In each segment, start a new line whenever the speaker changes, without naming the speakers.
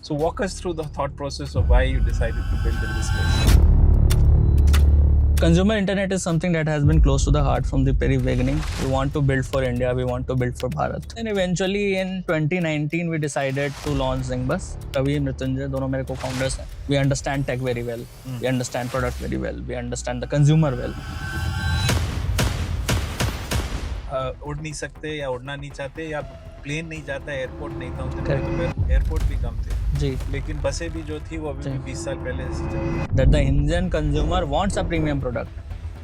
So walk us through the thought process of why you decided to build in this space.
Consumer internet is something that has been close to the heart from the very beginning. We want to build for India, we want to build for Bharat. And eventually in 2019, we decided to launch Zingbus. Ravi, Mrityunjay, दोनों मेरे co-founders हैं. We understand tech very well. We understand product very well. We understand the consumer well.
उड़ नहीं सकते या उड़ना नहीं चाहते या प्लेन नहीं जाता, एयरपोर्ट नहीं था उस दिन, एयरपोर्ट भी कम थे
जी.
लेकिन बसें भी जो थी वो अभी भी 20 साल पहले से चली.
That the Indian consumer wants a premium product,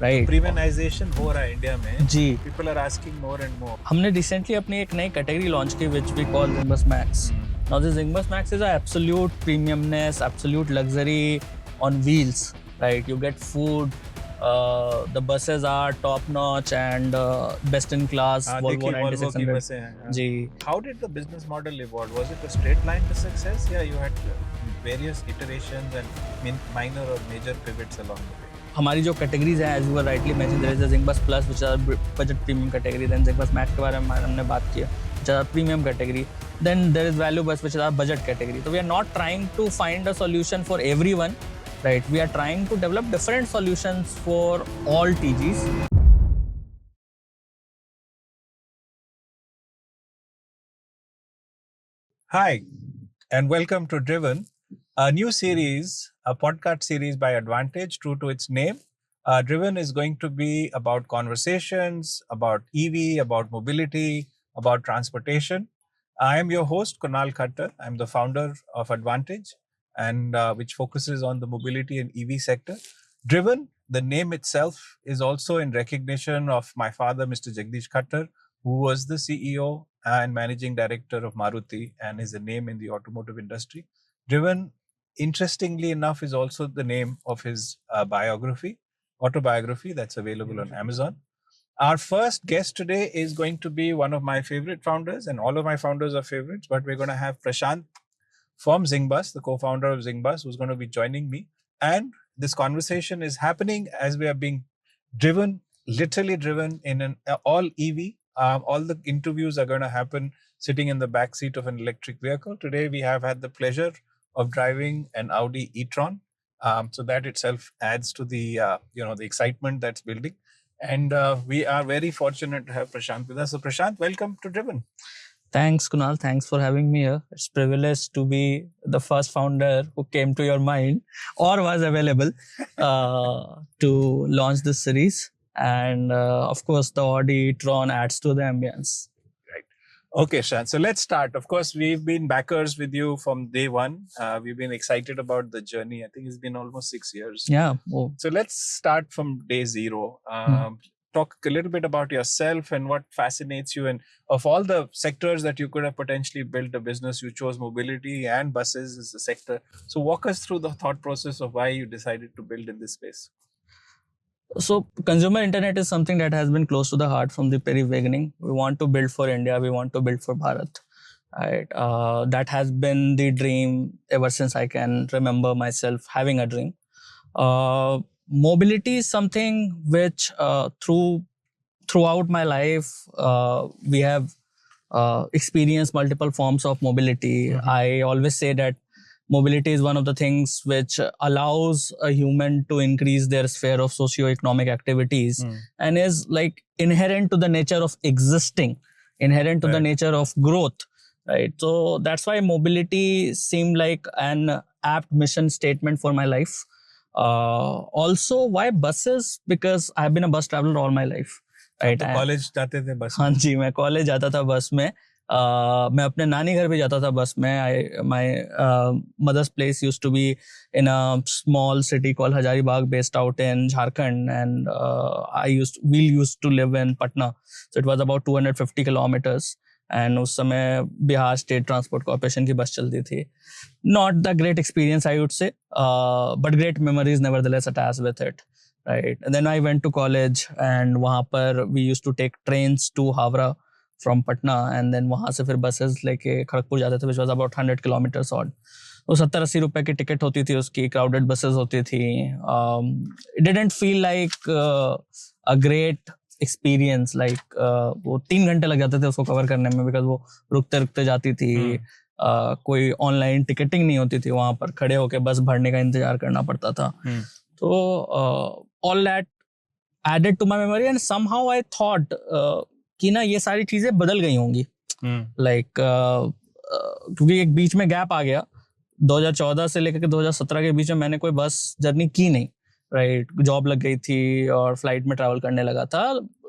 right?
Premiumisation हो रहा है इंडिया में
जी.
People are asking more and more.
हमने रिसेंटली अपनी एक नई कैटेगरी लॉन्च की which we call Zingbus Max. Now the Zingbus Max is an absolute premiumness, absolute luxury on wheels, right? You get food. The buses are top notch and best in class. Volvo 9600
बसें हैं.
जी.
How did the business model evolve? Was it a straight line to success? Yeah, you had various iterations and minor or major pivots along the way.
हमारी जो categories हैं, as you were rightly mentioned, there is a Zingbus Plus, which is a budget premium category. Then Zingbus Max के बारे में हमने बात की, which is a premium category. Then there is Value Bus, which is our budget category. So we are not trying to find a solution for everyone, right? We are trying to develop different solutions for all TGs.
Hi, and welcome to Driven, a new series, a podcast series by Advantage, true to its name. Driven is going to be about conversations, about EV, about mobility, about transportation. I am your host, Kunal Khattar. I'm the founder of Advantage, and which focuses on the mobility and EV sector. Driven, the name itself, is also in recognition of my father, Mr. Jagdish Khattar, who was the CEO and managing director of Maruti and is a name in the automotive industry. Driven, interestingly enough, is also the name of his autobiography that's available on Amazon. Our first guest today is going to be one of my favorite founders, and all of my founders are favorites, but we're going to have Prashant from Zingbus, the co-founder of Zingbus, who's going to be joining me. And this conversation is happening as we are being driven, literally driven in an all EV. All the interviews are going to happen sitting in the back seat of an electric vehicle. Today, we have had the pleasure of driving an Audi e-tron. So that itself adds to the the excitement that's building. And we are very fortunate to have Prashant with us. So Prashant, welcome to Driven.
Thanks, Kunal. Thanks for having me here. It's a privilege to be the first founder who came to your mind or was available to launch this series. And of course, the Audi Tron adds to the ambience.
Right. Okay, Prashant. So let's start. Of course, we've been backers with you from day one. We've been excited about the journey. I think it's been almost 6 years.
Yeah. Oh.
So let's start from day zero. Talk a little bit about yourself and what fascinates you. And of all the sectors that you could have potentially built a business, you chose mobility and buses as a sector. So walk us through the thought process of why you decided to build in this space.
So consumer internet is something that has been close to the heart from the very beginning. We want to build for India. We want to build for Bharat. Right? That has been the dream ever since I can remember myself having a dream. Mobility is something which throughout my life, we have experienced multiple forms of mobility. Mm-hmm. I always say that mobility is one of the things which allows a human to increase their sphere of socio-economic activities and is like inherent to the nature of existing, inherent to the nature of growth, right? So that's why mobility seemed like an apt mission statement for my life. Also, why buses? Because I've been a bus traveler all my life. Right?
तो college जाते थे बस?
हाँ जी, मैं college जाता था बस में. मैं अपने नानी घर भी जाता था बस में. My mother's place used to be in a small city called Hazaribagh, based out in Jharkhand, and we used to live in Patna. So it was about 250 kilometers. And उस समय बिहार स्टेट ट्रांसपोर्ट कॉर्पोरेशन की बस चलती थी. Not the great experience, I would say, but great memories nevertheless attached with it. Right. And then I went to college, and वहाँ पर we used to take trains to Havra from Patna, and then वहाँ से फिर buses लेके खड़गपुर जाते थे, which was about 100 kilometers odd. तो 70-80 रुपए की टिकट होती थी उसकी, crowded buses होती थी. It didn't feel like a great experience, like वो 3 घंटे लग जाते थे उसको कवर करने में, because वो रुकते रुकते जाती थी. कोई ऑनलाइन टिकटिंग नहीं होती थी, वहां पर खड़े होके बस भरने का इंतजार करना पड़ता था. तो all that added to my memory and somehow I thought कि ना ये सारी चीजें बदल गई होंगी. लाइक क्योंकि एक बीच में गैप आ गया 2014 से लेकर के 2017 के बीच में मैंने कोई बस जर्नी की नहीं. राइट, जॉब लग गई थी और फ्लाइट में ट्रैवल करने लगा था.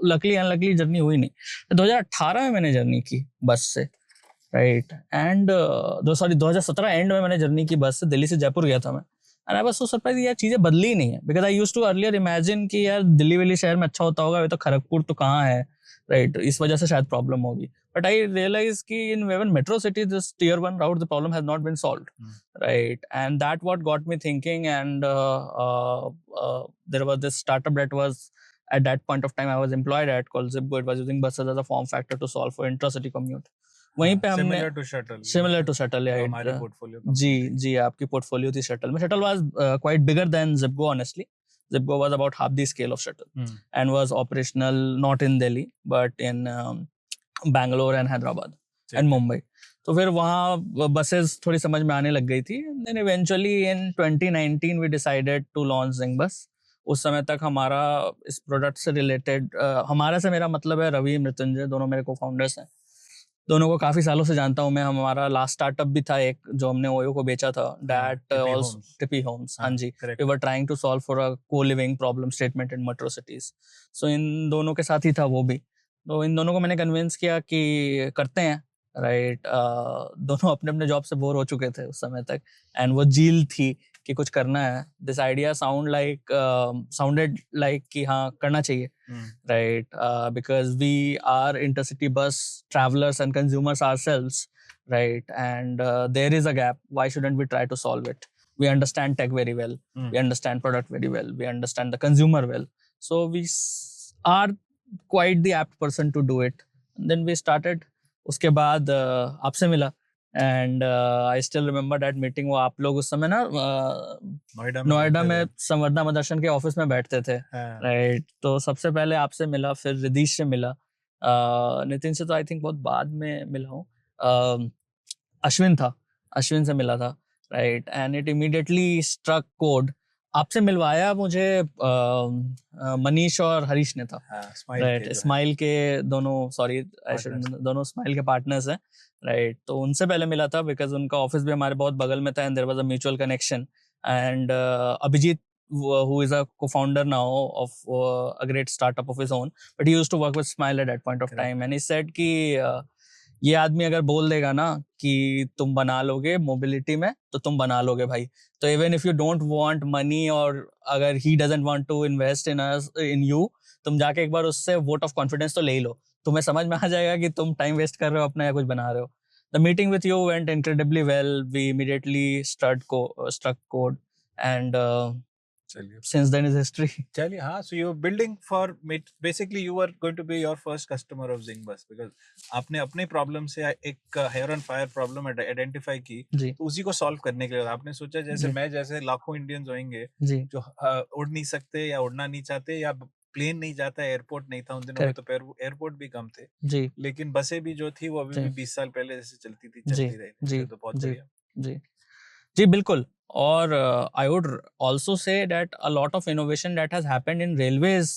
लकली अनलकली जर्नी हुई नहीं. 2018 में मैंने जर्नी की बस से. राइट, एंड 2017 एंड में मैंने जर्नी की बस से. दिल्ली से जयपुर गया था मैं. And I was so surprise, यार चीजें बदली ही नहीं है. Because I used to earlier imagine कि यार दिल्ली वाली शहर में अच्छा होता होगा, ये तो खड़गपुर तो कहाँ है. राइट, इस वजह से शायद प्रॉब्लम होगी. But I realized कि in even metro cities, this tier 1 route, the problem has not been solved, right? And that what got me thinking. And there was this startup that was at that point of time I was employed at called Zipgo. It was using buses as a form factor to solve for intra-city commute. वहीं पे हमने similar to shuttle, yeah, हमारे portfolio जी आपकी portfolio थी shuttle में. Shuttle was quite bigger than Zipgo, honestly. Zipgo was about half the scale of shuttle and was operational not in Delhi but in Bangalore and Hyderabad and Mumbai. तो फिर वहाँ buses थोड़ी समझ में आने लग गई थी. Then eventually in 2019 we decided to launch Zingbus. उस समय तक हमारा इस प्रोडक्ट से रिलेटेड, हमारा से मेरा मतलब है रवि मृत्युंजय, दोनों मेरे को फाउंडर्स हैं. दोनों को काफी सालों से जानता हूँ मैं. हमारा लास्ट स्टार्टअप भी था एक जो हमने ओयो को बेचा था, दैट आल्सो टिपी होम्स. हाँ जी, we were trying to solve for a co living problem statement in metro cities. So इन दोनों के साथ ही था वो भी. तो इन दोनों को मैंने कन्विंस किया कि करते हैं. राइट, दोनों अपने अपने जॉब से बोर हो चुके थे उस समय तक एंड वो जील थी कि कुछ करना है. दिस आइडिया साउंडेड लाइक कि हाँ करना चाहिए. Right, because we are intercity bus travellers and consumers ourselves. Right, and there is a gap. Why shouldn't we try to solve it? We understand tech very well, we understand product very well, we understand the consumer well, so we are quite the apt person to do it. And then we started. उसके बाद आपसे मिला and I still remember that meeting. वो आप लोग उस समय ना नोएडा में संवर्धना मदर्शन के ऑफिस में बैठते थे. राइट, तो सबसे पहले आपसे मिला, फिर रिदीश से मिला, नितिन से तो आई थिंक बहुत बाद में मिला हूँ. अश्विन से मिला था. Right, and it immediately struck कोड. आपसे मिलवाया मुझे मनीष और हरीश ने था. राइट, स्माइल के दोनों, सॉरी दोनों स्माइल के पार्टनर्स हैं. राइट, तो उनसे पहले मिला था बिकॉज उनका ऑफिस भी हमारे बहुत बगल में था and there was a mutual connection. And Abhijit who is a co-founder now of a great startup of his own, but he used to work with Smile at that point of time, and he said कि ये आदमी अगर बोल देगा ना कि तुम बना लोगे मोबिलिटी में तो तुम बना लोगे भाई. तो even if you don't want money और अगर he doesn't want to invest in you, तुम जाके एक बार उससे वोट ऑफ कॉन्फिडेंस तो ले ही लो. तुम्हें समझ में आ जाएगा कि तुम टाइम वेस्ट कर रहे हो अपना या कुछ बना रहे हो. The meeting with you went incredibly well. We immediately struck कोड and since then is history.
चलिए, हाँ, so you're building for basically you were going to be your first customer of Zing Bus because आपने अपने problem से एक hair on fire problem identify की, तो उसी को सॉल्व करने के लिए आपने सोचा जैसे मैं जैसे लाखों इंडियंस होंगे जो उड़ नहीं सकते या उड़ना नहीं चाहते या प्लेन नहीं जाता, एयरपोर्ट नहीं था उन दिनों में, तो एयरपोर्ट भी कम थे जी, लेकिन बसें भी जो थी वो अभी भी 20 साल पहले जैसे चलती थी चलती रही. तो बहुत बढ़िया
जी बिल्कुल. और I would also say that a lot of innovation that has happened in railways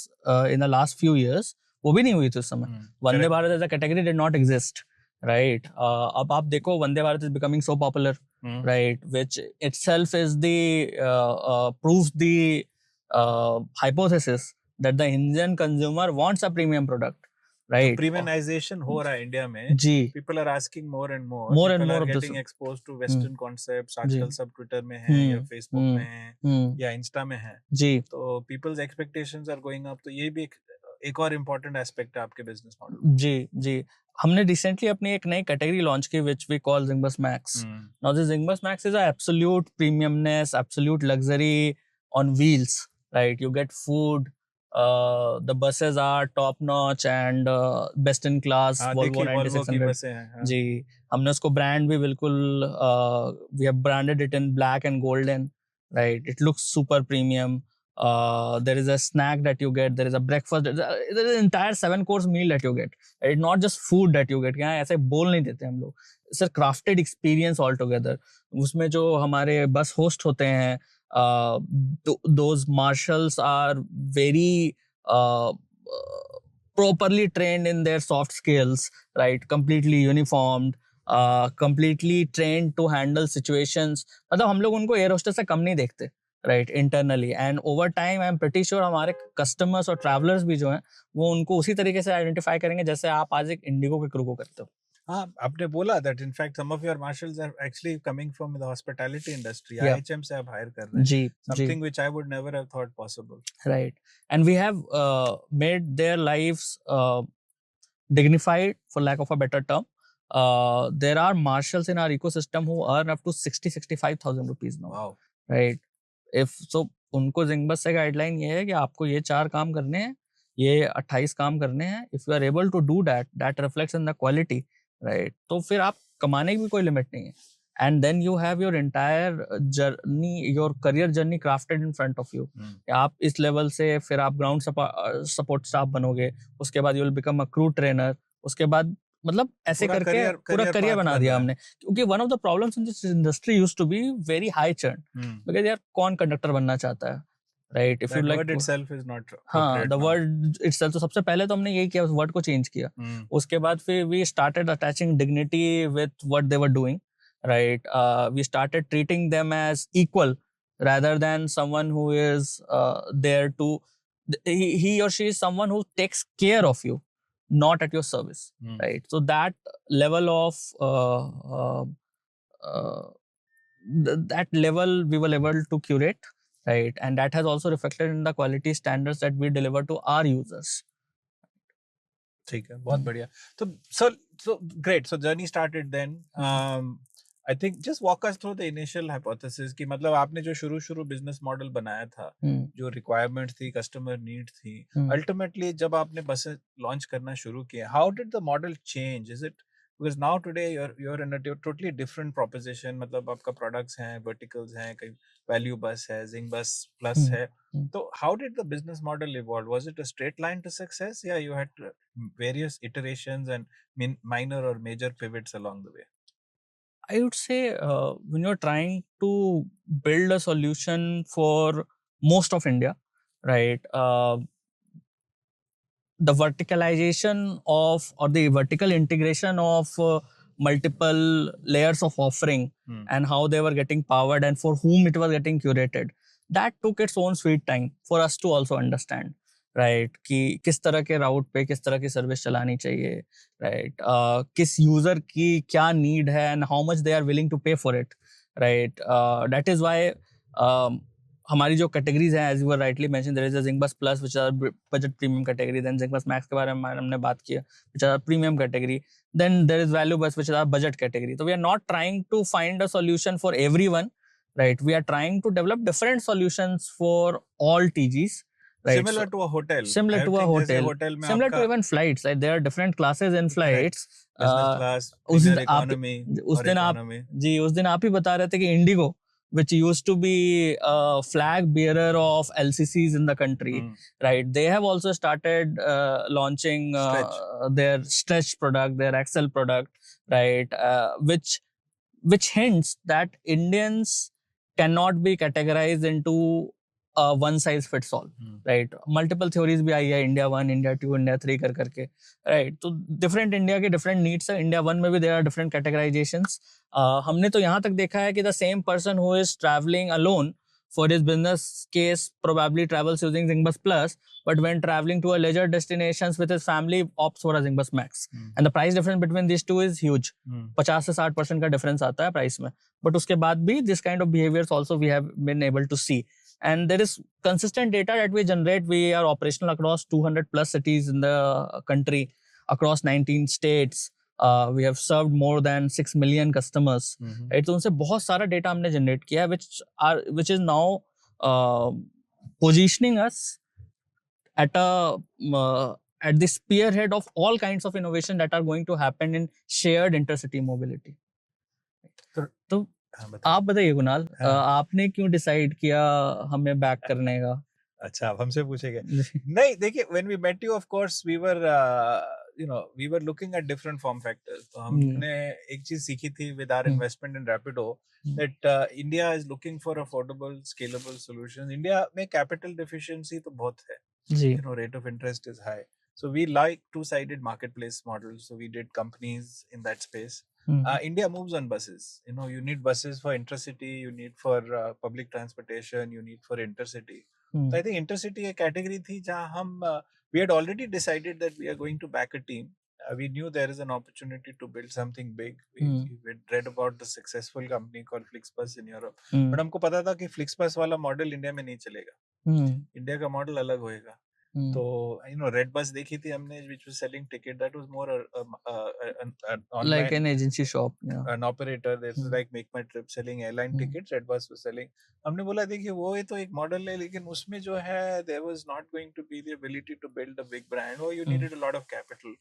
in the last few years वो भी नहीं हुई थी उस समय. Vande Bharat as a category did not exist. Right, अब आप देखो Vande Bharat is becoming so popular, right, which itself is the proves the hypothesis that the Indian consumer wants a premium product. Right,
premiumization हो रहा है इंडिया में जी. People are asking more and more. People are getting exposed to Western concepts. आजकल सब Twitter में है या फेसबुक में है या इंस्टा में है जी. तो people's expectations are going up. तो ये भी एक और इम्पोर्टेंट एस्पेक्ट है आपके बिजनेस मॉडल. जी. हमने रिसेंटली अपनी एक नई कैटेगरी लॉन्च की which we call Zing Bus Max. Now the Zing Bus Max is a absolute premiumness, absolute luxury on wheels. Right, you get food. The buses are top notch and best in class. Volvo 9600 जी. हमने उसको brand भी बिल्कुल we have branded it in black and golden. Right, it looks super premium.
there is a snack that you get, there is a breakfast, there is an entire 7 course meal that you get. It's not just food that you get. यहाँ ऐसे बोल नहीं देते हम लोग. It's a crafted experience altogether. उसमें जो हमारे बस होस्ट होते हैं, those marshals are very properly trained in their soft skills, right? Completely uniformed, completely trained to handle situations. मतलब हम लोग उनको एयर होस्टेस से कम नहीं देखते, right? Internally, and over time I am pretty sure हमारे customers और travelers भी जो हैं वो उनको उसी तरीके से identify करेंगे जैसे आप आज एक इंडिगो के क्रू को करते हो.
हाँ, आपने बोला that in fact some of your marshals are actually coming from the hospitality industry.
Yeah.
IHM से आप hire कर रहे हैं.
जी,
Something which I would never have thought possible.
Right. And we have made their lives dignified, for lack of a better term. There are marshals in our ecosystem who earn up to 60-65,000 rupees now.
Wow.
Right. If so, उनको जिंगबस से guideline ये है कि आपको ये 4 काम करने हैं, ये 28 काम करने हैं. If you are able to do that, that reflects in the quality, right? तो फिर आप कमाने की भी कोई लिमिट नहीं है. And then you have your entire journey, your career journey crafted in front of you. आप इस लेवल से फिर आप ग्राउंड सपोर्ट स्टाफ बनोगे, उसके बाद you will become a crew trainer, उसके बाद मतलब ऐसे
पूरा
करके पूरा करियर बना दिया हमने. क्योंकि one of the problems in this industry used to be very high churn, because यार कौन कंडक्टर बनना चाहता है, right? If you like
word itself is not
हाँ, द वर्ड इटसेल्फ. तो सबसे पहले तो हमने यही किया, उस वर्ड को चेंज किया. उसके बाद फिर we started attaching dignity with what they were doing, right? We started treating them as equal rather than someone who is there to he or she is someone who takes care of you, not at your service, right? So that level of that level we were able to curate, right? And that has also reflected in the quality standards that we deliver to our users.
ठीक है, बहुत बढ़िया. So great. So journey started then. I think just walk us through the initial hypothesis कि मतलब आपने जो शुरू business model बनाया था, जो requirements थी, customer need थी, ultimately जब आपने बसें launch करना शुरू किया, how did the model change? Is it because now today you're in a totally different proposition, मतलब आपका products हैं, verticals हैं, कई value bus है, Zing bus plus है. So how did the business model evolve? Was it a straight line to success? Yeah, you had various iterations and minor or major pivots along the way.
I would say when you're trying to build a solution for most of India, right? The verticalization of or the vertical integration of multiple layers of offering and how they were getting powered and for whom it was getting curated, that took its own sweet time for us to also understand. Right कि किस तरह के राउट पे किस तरह की service चलानी चाहिए, राइट? किस यूजर की क्या नीड है and how much they are willing to pay for it, right? That is why हमारी जो कैटेगरीज हैं, as you were rightly mention, there is a Zingbus plus which are budget premium category, then Zingbus max के बारे में हमने बात किया which are premium category, then there is value bus which are budget category. तो we are not trying to find a solution for everyone, right? We are trying to develop different solutions for all TGs, right?
Similar to a hotel.
Similar to a hotel. Similar to even flights. Like there are different classes in flights.
Business class, premium economy,
उस दिन आप ही बता रहे थे कि Indigo, which used to be a flag bearer of LCCs in the country, right? They have also started launching their Stretch product, their Excel product, right? Which hints that Indians cannot be categorized into one size fits all, right? Multiple theories भी आई है, India 1, India 2, India 3 कर करके, right? तो different India के different needs है. India 1 में भी there are different categorizations. हमने तो यहाँ तक देखा है कि the same person who is traveling alone for his business case probably travels using Zingbus Plus, but when traveling to a leisure destinations with his family opts for a Zingbus Max. And the price difference between these two is huge. 50 से 60% का difference आता है price में. But उसके बाद भी this kind of behaviors also we have been able to see. And there is consistent data that we generate. We are operational across 200 plus cities in the country, across 19 states. We have served more than 6 million customers. Right? तो उनसे बहुत सारा data हमने generate किया है, which is now positioning us at the spearhead of all kinds of innovation that are going to happen in shared intercity mobility. तो आप बताइए कुणाल, आपने क्यों डिसाइड किया हमें बैक करने का?
अच्छा, अब हमसे पूछेंगे। नहीं, देखिए, when we met you, of course, we were looking at different form factors. तो हमने एक चीज सीखी थी with our investment in Rapido, that India is looking for affordable, scalable solutions. India में capital deficiency तो बहुत है.
जी.
Rate of interest is high. So we like two-sided marketplace models. So we did companies in that space. India moves on buses. You need buses for intercity, you need for public transportation, you need for intercity. So I think intercity a category थी जहाँ हम we had already decided that we are going to back a team. We knew there is an opportunity to build something big. We read about the successful company called Flixbus in Europe. But हमको पता था कि Flixbus वाला model India में नहीं चलेगा. India का model अलग होएगा. तो रेड बस देखी थी हमने, which was selling ticket. That was more an online,
like an agency shop,
an operator that was like Make My Trip selling airline tickets. Red Bus was selling. हमने बोला देखिए वो ये तो एक मॉडल है, लेकिन उसमें जो है there was not going to be the ability to build a big brand, or you needed a lot of capital.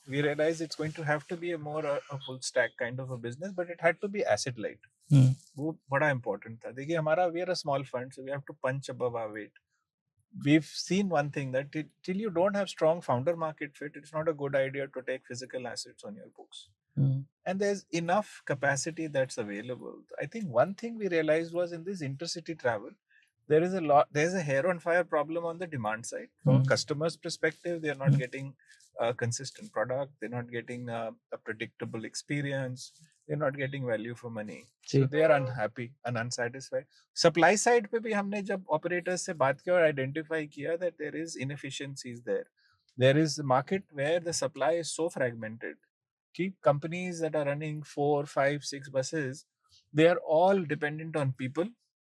We realized it's going to have to be a full stack kind of a business, but it had to be asset light. वो बड़ा important था. देखिए हमारा, we are a small fund, so we have to punch above our weight. We've seen one thing, that till you don't have strong founder market fit, it's not a good idea to take physical assets on your books. And there's enough capacity that's available. I think one thing we realized was in this intercity travel, there's a hair on fire problem on the demand side. From a customer's perspective, they're not getting a consistent product, they're not getting a predictable experience, they're not getting value for money. So they are unhappy and unsatisfied. Supply side पे भी हमने जब operators से बात किया और identify किया that there is inefficiencies there. There is a market where the supply is so fragmented. Key companies that are running 4, 5, 6 buses, they are all dependent on people,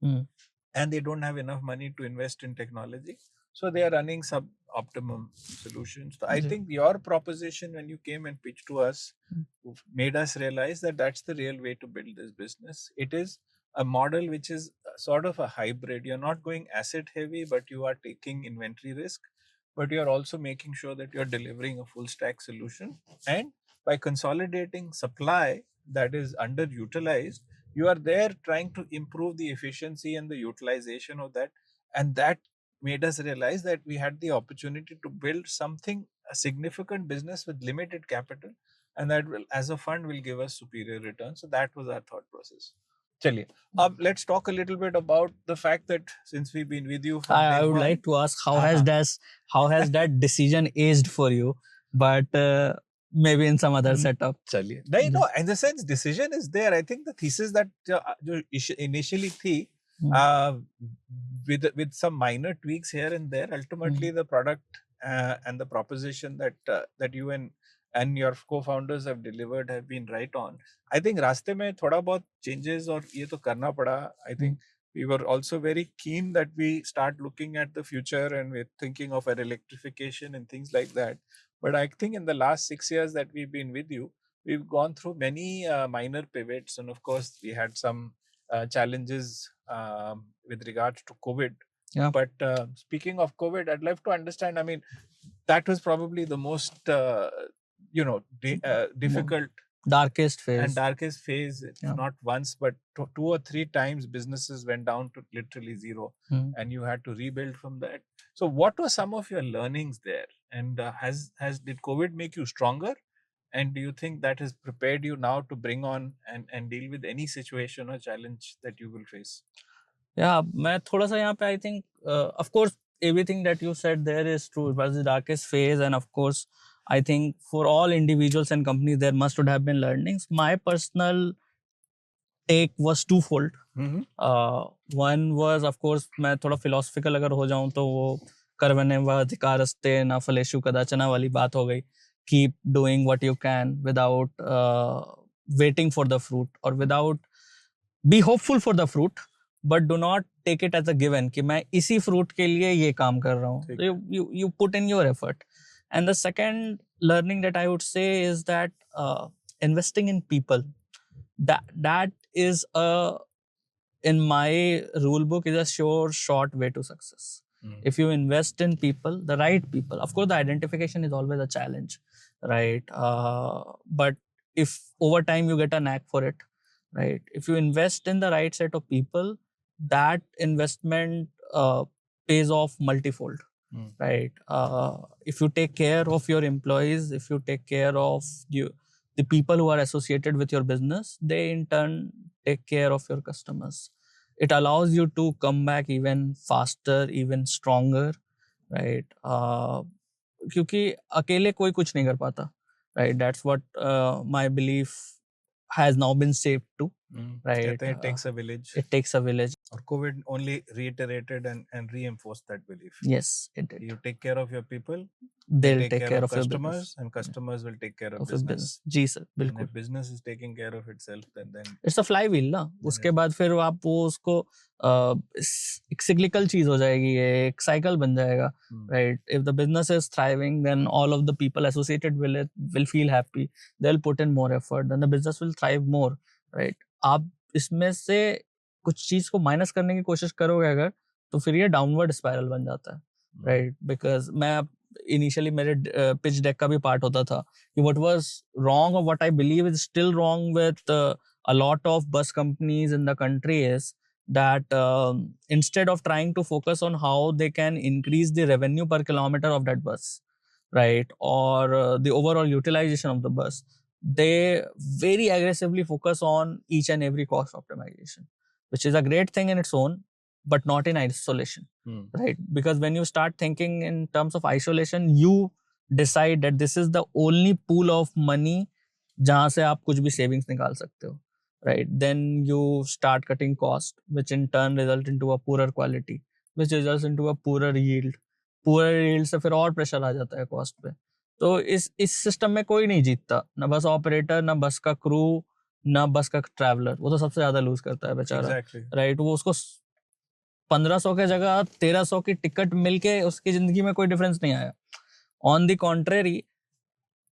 and they don't have enough money to invest in technology. So they are running sub-optimum solutions. So I think your proposition when you came and pitched to us made us realize that that's the real way to build this business. It is a model which is sort of a hybrid. You're not going asset heavy, but you are taking inventory risk, but you're also making sure that you're delivering a full stack solution. And by consolidating supply that is underutilized, you are there trying to improve the efficiency and the utilization of that. And that made us realize that we had the opportunity to build something, a significant business with limited capital, and that will, as a fund, will give us superior returns. So that was our thought process. Chaliye. Let's talk a little bit about the fact that since we've been with you from
I would like to ask how has that decision aged for you, but maybe in some other setup.
Chaliye. No, in the sense decision is there. I think the thesis that jo initially thi, with some minor tweaks here and there, ultimately the product and the proposition that you and your co-founders have delivered have been right on. I think रास्ते में थोड़ा बहुत changes और ये तो करना पड़ा. I think we were also very keen that we start looking at the future, and we're thinking of an electrification and things like that. But I think in the last 6 years that we've been with you, we've gone through many minor pivots, and of course we had some challenges with regards to COVID.
Yeah.
But speaking of COVID, I'd love to understand. I mean, that was probably the most difficult,
darkest phase.
It's not once, but 2 or 3 times businesses went down to literally zero, and you had to rebuild from that. So what were some of your learnings there? And did COVID make you stronger? And do you think that has prepared you now to bring on and deal with any situation or challenge that you will face?
Yeah, मैं थोड़ा सा यहाँ पे I think of course everything that you said there is true. It was the darkest phase, and of course I think for all individuals and companies there must would have been learnings. My personal take was twofold. One was of course मैं थोड़ा philosophical अगर हो जाऊँ तो वो कर्मण्येव अधिकारस्ते न फलेषु कदाचन वाली बात हो गई. Keep doing what you can without waiting for the fruit, or without be hopeful for the fruit, but do not take it as a given कि मैं इसी fruit के लिए ये काम कर रहा हूँ. So you put in your effort. And the second learning that I would say is that investing in people, that is in my rule book is a sure short way to success. If you invest in people, the right people, of course the identification is always a challenge, right? But if over time you get a knack for it, right? If you invest in the right set of people, that investment pays off multifold. Right? If you take care of your employees, if you take care of the people who are associated with your business, they in turn take care of your customers. It allows you to come back even faster, even stronger, right? क्योंकि अकेले कोई कुछ नहीं कर पाता, right? That's what my belief has now been shaped to, right?
कहते हैं, it takes a village.
It takes a village.
Or COVID only reiterated and reinforced that belief.
Yes, it did.
You take care of your people,
They'll take care of your
customers,
business.
and customers will take care of
Of your
business.
जी sir,
And
बिल्कुल.
if business is taking care of itself, then
it's a fly wheel ना. उसके बाद फिर आप वो उसको एक सिक्लिकल चीज हो जाएगी, ये एक साइकिल बन जाएगा, right? If the business is thriving, then all of the people associated will feel happy, they will put in more effort, then the business will thrive more, right? आप इसमें से कुछ चीज को माइनस करने की कोशिश करोगे अगर, तो फिर ये डाउनवर्ड स्पाइरल बन जाता है, राइट? बिकॉज मैं इनिशियली मेरे पिच डेक का भी पार्ट होता था कि व्हाट वाज रॉन्ग और what I believe is still wrong with a lot of bus companies in the country is that instead of trying to focus on how they can increase the revenue per kilometer of that bus, right, or the overall utilization of the bus, they very aggressively focus on each and every cost optimization, which is a great thing in its own, but not in isolation, right? Because when you start thinking in terms of isolation, you decide that this is the only pool of money जहाँ से आप कुछ भी savings निकाल सकते हो, right? Then you start cutting cost, which in turn result into a poorer quality, which results into a poorer yield. Poorer yield से फिर और pressure आ जाता है cost पे. तो इस सिस्टम में कोई नहीं जीतता, ना बस ऑपरेटर, ना बस का क्रू, ना बस का ट्रैवलर. वो तो सबसे ज्यादा लूज करता है बेचारा, राइट? वो उसको 1500 के जगह 1300 की टिकट मिलके उसकी जिंदगी में कोई डिफरेंस नहीं आया. ऑन द कॉन्ट्रेरी,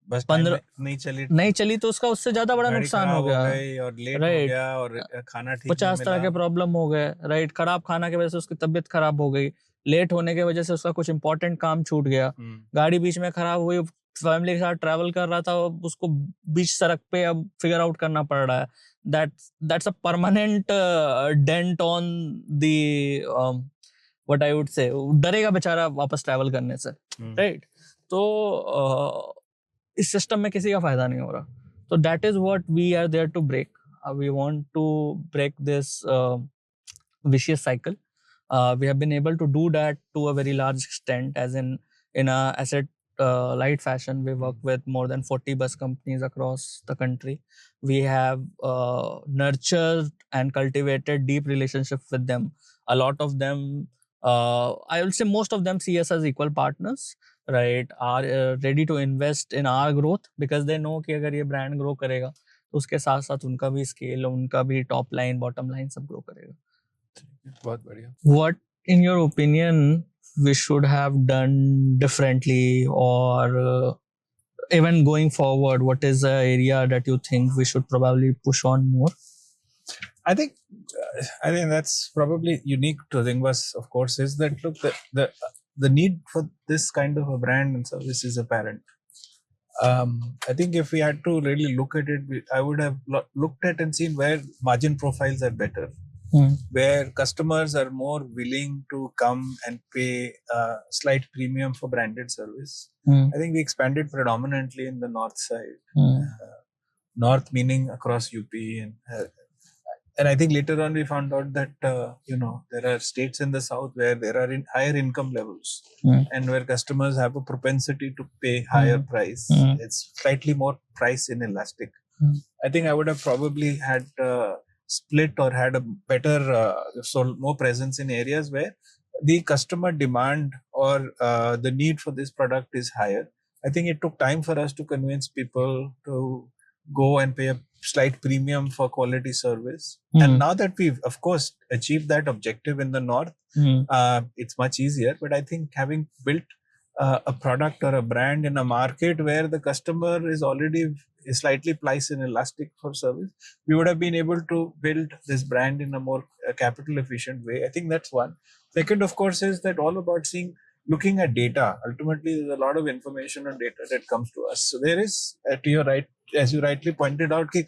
बस
15
नहीं चली
तो उसका उससे ज्यादा बड़ा नुकसान हो गया,
और लेट हो गया, और खाना ठीक
50 तरह के प्रॉब्लम हो गए, राइट? खराब खाना की वजह से उसकी तबीयत खराब हो गई, लेट होने की वजह से उसका कुछ इंपॉर्टेंट काम छूट गया, गाड़ी बीच में खराब हुई, फैमिली के साथ ट्रैवल कर रहा था, उसको बीच सड़क पे अब फिगर आउट करना पड़ रहा है. That's a permanent dent on the what I would say. डरेगा बेचारा वापस ट्रैवल करने से, राइट? तो इस सिस्टम में किसी का फायदा नहीं हो रहा. तो that is what we are there to break. We want to break this vicious cycle. We have been able to do that to a very large extent, as in a asset light fashion. We work with more than 40 bus companies across the country. We have nurtured and cultivated deep relationships with them. A lot of them, I will say most of them, see us as equal partners, right? Are ready to invest in our growth because they know कि अगर ये brand grow करेगा तो उसके साथ साथ उनका भी scale, उनका भी top line, bottom line सब grow करेगा.
बहुत बढ़िया.
What, in your opinion, we should have done differently, or even going forward, what is the area that you think we should probably push on more?
I think that's probably unique to Ringbus, of course, is that look, the need for this kind of a brand and service is apparent. I think if we had to really look at it, I would have looked at and seen where margin profiles are better, where customers are more willing to come and pay a slight premium for branded service. I think we expanded predominantly in the north side, north meaning across UP, and I think later on we found out that there are states in the south where there are higher income levels and where customers have a propensity to pay higher price. It's slightly more price inelastic. I think I would have probably had split or had a better more presence in areas where the customer demand or the need for this product is higher. I think it took time for us to convince people to go and pay a slight premium for quality service. And now that we've, of course, achieved that objective in the north, it's much easier. But I think having built a product or a brand in a market where the customer is already slightly price inelastic for service, we would have been able to build this brand in a more capital efficient way. I think that's one. Second, of course, is that all about seeing looking at data. Ultimately, there's a lot of information and data that comes to us. So there is, to your right, as you rightly pointed out, कि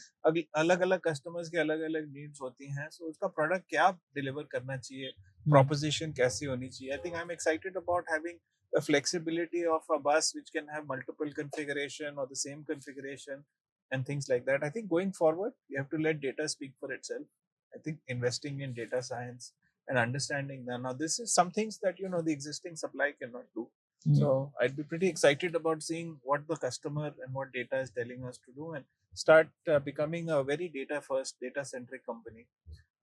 अलग अलग customers के अलग अलग needs होती हैं. So उसका product क्या deliver करना चाहिए, proposition कैसी होनी चाहिए. I think I'm excited about having the flexibility of a bus which can have multiple configuration or the same configuration and things like that. I think going forward, you have to let data speak for itself. I think investing in data science and understanding that now this is some things that the existing supply cannot do. So I'd be pretty excited about seeing what the customer and what data is telling us to do, and start becoming a very data first, data centric company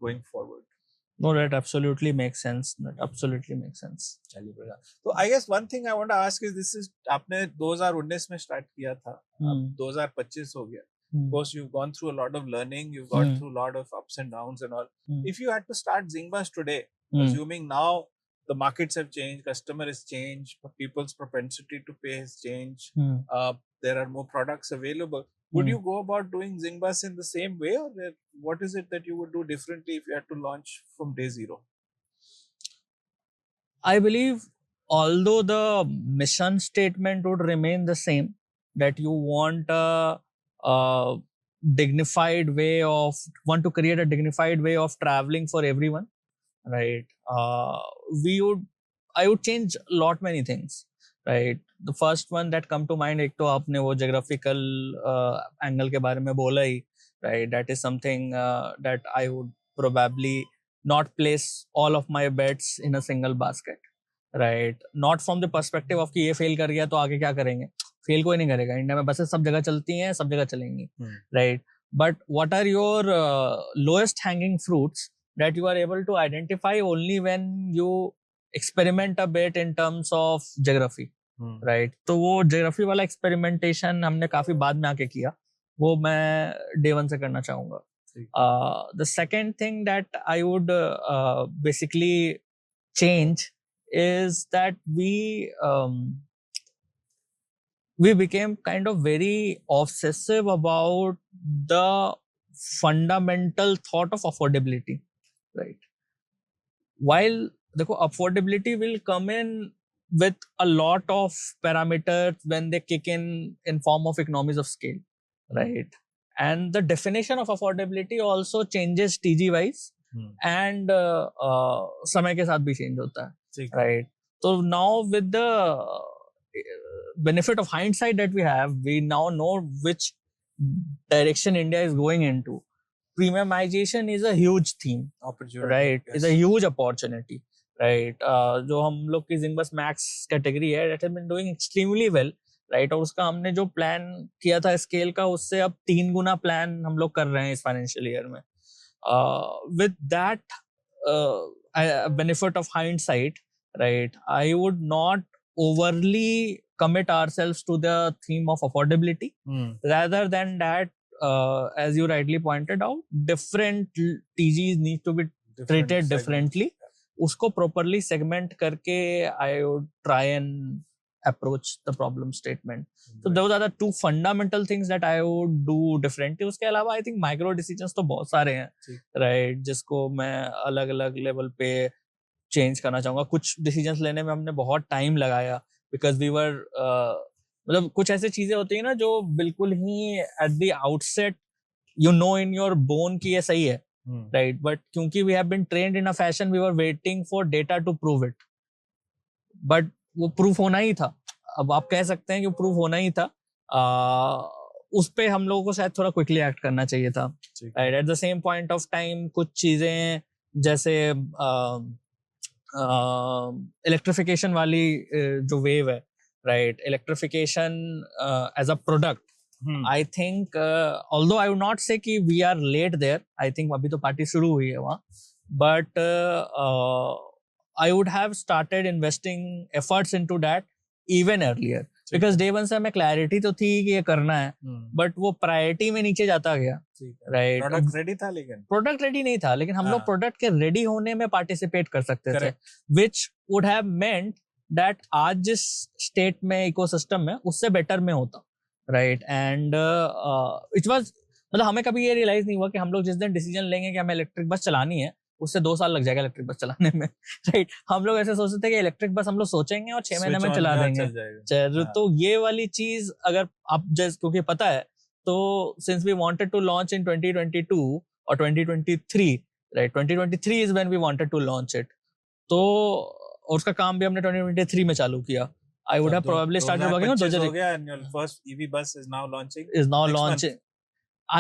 going forward.
No, that absolutely makes sense. That absolutely makes sense.
चलिए बढ़िया. So I guess one thing I want to ask is, this is आपने 2019 में start किया था, अब 2025 हो गया. Of course, you've gone through a lot of learning, you've gone through a lot of ups and downs and all. If you had to start Zingbus today, assuming now the markets have changed, customer has changed, people's propensity to pay has changed, there are more products available, would you go about doing Zingbus in the same way, or what is it that you would do differently if you had to launch from day zero?
I believe, although the mission statement would remain the same, that you want a dignified way of, want to create a dignified way of traveling for everyone, right? I would change a lot many things, right? The first one that come to mind, एक तो आपने वो geographical angle के बारे में बोला ही, right? That is something that I would probably not place all of my bets in a single basket, right? Not from the perspective of कि ये fail कर गया तो आगे क्या करेंगे? Fail कोई नहीं करेगा. इंडिया में बसेस सब जगह चलती हैं, सब जगह चलेंगी, right? But what are your lowest hanging fruits that you are able to identify only when you experiment a bit in terms of geography, right? तो वो geography वाला experimentation हमने काफी बाद में आके किया, वो मैं day one से करना चाहूँगा. The second thing that I would basically change is that we became kind of very obsessive about the fundamental thought of affordability, right? While देखो affordability will come in with a lot of parameters when they kick in form of economies of scale, right? And the definition of affordability also changes TG wise, and समय के साथ भी change होता है, right? So now with the benefit of hindsight that we have, we now know which direction India is going into. Premiumization is a huge theme, opportunity, right? Yes. It's a huge opportunity, right? जो हम लोग की Zingbus Max category है, that has been doing extremely well, right? और उसका हमने जो plan किया था scale का, उससे अब 3 गुना plan हम लोग कर रहे हैं इस financial year में. With that benefit of hindsight, right? I would not overly commit ourselves to the theme of affordability. Rather than that, as you rightly pointed out, different TGs need to be treated differently. उसको properly segment करके I would try and approach the problem statement. So those are the two fundamental things that I would do differently. उसके अलावा I think micro decisions तो बहुत सारे हैं, right? जिसको मैं अलग अलग level पे change करना चाहूँगा. कुछ decisions लेने में हमने बहुत time लगाया because we were मतलब कुछ ऐसे चीजें होती है ना जो बिल्कुल ही at the outset you know in your bone कि ये सही है, right? But क्योंकि we have been trained in a fashion, we were waiting for data to prove it. But वो proof होना ही था. अब आप कह सकते हैं कि proof होना ही था. उस पे हम लोगों को शायद थोड़ा quickly act करना चाहिए था. Right? At the same point of time कुछ चीजें जैसे electrification वाली जो wave है, right? Electrification as a product. I think although I would not say कि we are late there, I think अभी तो पार्टी शुरू हुई है वहाँ, but I would have started investing efforts into that even earlier, because day one से हमें clarity तो थी कि ये करना है, but वो priority में नीचे जाता गया, right?
Product ready था, लेकिन
product ready नहीं था, लेकिन हम लोग product के ready होने में participate कर सकते थे, which would have meant that आज जिस state में ecosystem में उससे better में होता, right? And it was मतलब हमें कभी ये realize नहीं हुआ कि हम लोग जिस दिन decision लेंगे कि हमें electric bus चलानी है, उससे 2 साल लग जाएगा इलेक्ट्रिक बस चलाने में राइट. हम लोग ऐसे सोचते थे कि इलेक्ट्रिक बस हम लोग सोचेंगे और 6 महीने में चला देंगे. तो ये वाली चीज अगर आप जैसे क्योंकि पता है तो since we wanted to launch in 2022 और 2023 right, 2023 is when we wanted to launch it. तो उसका काम भी हमने 2023 में चालू किया. I would have probably started working on
2025 and your first EV bus is now launching.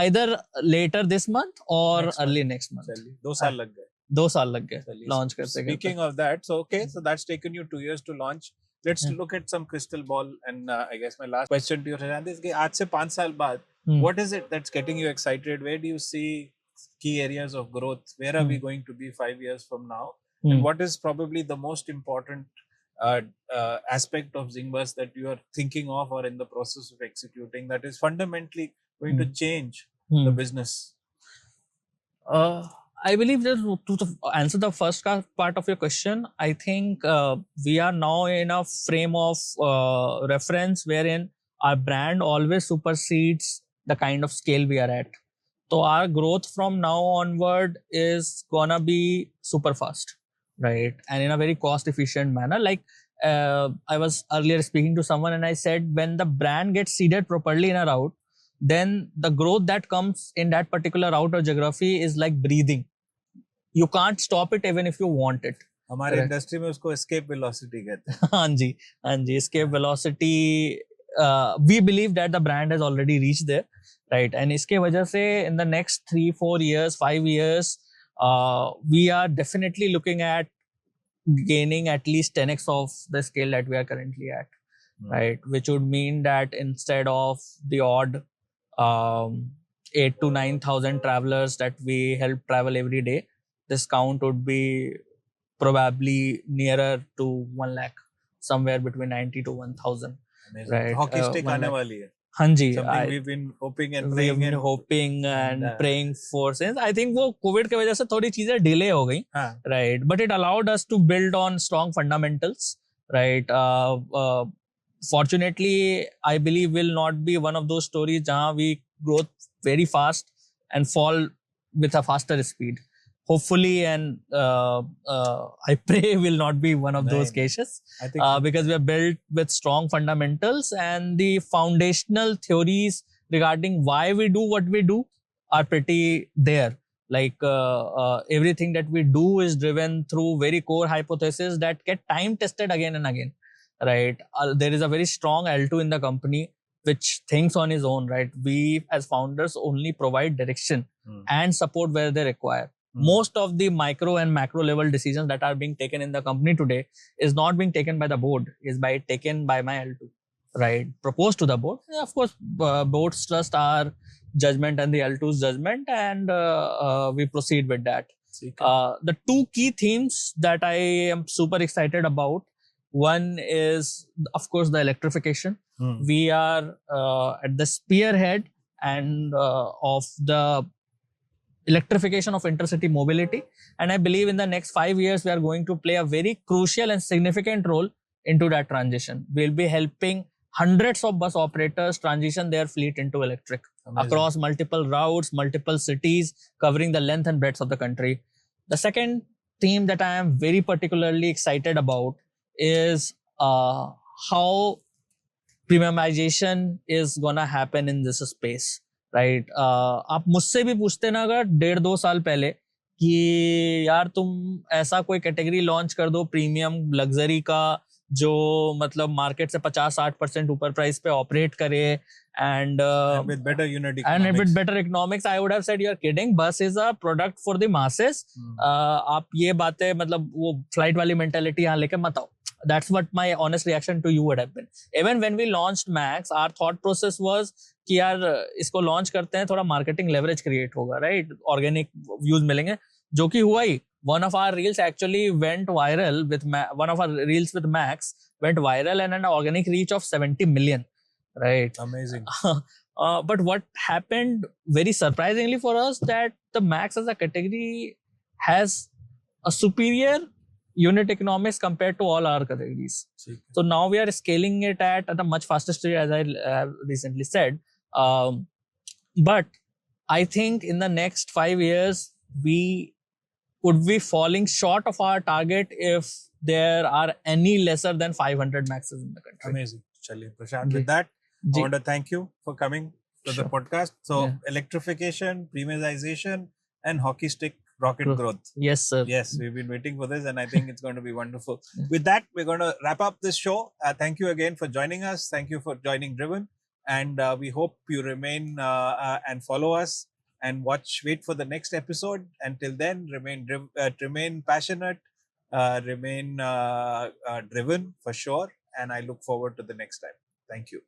Either later this month or early next month.
2 साल लग गए.
2 साल लग गए launch करते.
Speaking of that, so okay, so that's taken you 2 years to launch. Let's look at some crystal ball, and I guess my last question to you, Prashant, is कि आज से 5 साल बाद, what is it that's getting you excited? Where do you see key areas of growth? Where are we going to be 5 years from now? And what is probably the most important aspect of Zingbus that you are thinking of or in the process of executing that is fundamentally going to change the business?
I believe that to answer the first part of your question, I think we are now in a frame of reference wherein our brand always supersedes the kind of scale we are at. So our growth from now onward is gonna be super fast, right? And in a very cost efficient manner. Like I was earlier speaking to someone and I said, when the brand gets seeded properly in a route, then the growth that comes in that particular route or geography is like breathing. You can't stop it even if you want it.
हमारे industry में उसको escape velocity कहते हैं.
हाँ जी, escape velocity. We believe that the brand has already reached there, right? And इसके वजह से in the next 3-4 years, 5 years, we are definitely looking at gaining at least 10x of the scale that we are currently at, right? Which would mean that instead of the odd 8 to 9,000 travelers that we help travel every day, this count would be probably nearer to 1 lakh, somewhere between 90 to 1,000. Right?
Hockey stick आने वाली है.
हाँ जी.
Something we've been hoping and praying
and praying for since. I think वो COVID की वजह से थोड़ी चीजें delay हो गई, right? But it allowed us to build on strong fundamentals, right? Fortunately, I believe will not be one of those stories जहाँ we grow very fast and fall with a faster speed. Hopefully, and I pray will not be one of those cases. I think because we are built with strong fundamentals and the foundational theories regarding why we do what we do are pretty there. Like everything that we do is driven through very core hypotheses that get time tested again and again, right? There is a very strong L2 in the company which thinks on his own, right? We as founders only provide direction and support where they require. Most of the micro and macro level decisions that are being taken in the company today is not being taken by the board, is taken by my L2, right? Proposed to the board. Of course, boards trust our judgment and the L2's judgment, and we proceed with that. The two key themes that I am super excited about, one is, of course, the electrification. We are at the spearhead and of the electrification of intercity mobility, and I believe in the next 5 years we are going to play a very crucial and significant role into that transition. We'll be helping hundreds of bus operators transition their fleet into electric. Amazing. Across multiple routes, multiple cities, covering the length and breadth of the country. The second theme that I am very particularly excited about is how premiumization is gonna happen in this space. Right आप मुझसे भी पूछते ना अगर 1.5-2 साल पहले कि यार तुम ऐसा कोई कैटेगरी लॉन्च कर दो प्रीमियम लग्जरी का जो मतलब मार्केट से 50-60% ऊपर प्राइस पे ऑपरेट करे and
with better unit economics.
And with better economics, I would have said you're kidding. Bus is a product for the masses. आप ये बातें मतलब वो फ्लाइट वाली मेंटालिटी यहाँ लेके मत आओ. That's what my honest reaction to you would have been. Even when we launched Max, our thought process was कि यार इसको लॉन्च करते हैं थोड़ा मार्केटिंग लेवरेज क्रिएट होगा, राइट? ऑर्गेनिक व्यूज मिलेंगे, जो कि हुआ ही. One of our reels actually went viral with one of our reels with Max went viral and an organic reach of 70 million, right?
Amazing.
But what happened very surprisingly for us that the Max as a category has a superior unit economics compared to all our categories. So now we are scaling it at a much faster stage, as I recently said. But I think in the next 5 years, we would be falling short of our target if there are any lesser than 500 maxes in the country.
Amazing. Chaliye, Prashant,
Ji.
with that, I
Ji.
want to thank you for coming to the
Sure.
podcast. So,
Yeah.
electrification, premiumization, and hockey stick rocket growth.
Yes, sir.
Yes, we've been waiting for this, and I think it's going to be wonderful.
Yeah.
With that, we're going to wrap up this show. Thank you again for joining us. Thank you for joining Driven. And we hope you remain and follow us and wait for the next episode. Until then, remain passionate, remain driven for sure. And I look forward to the next time. Thank you.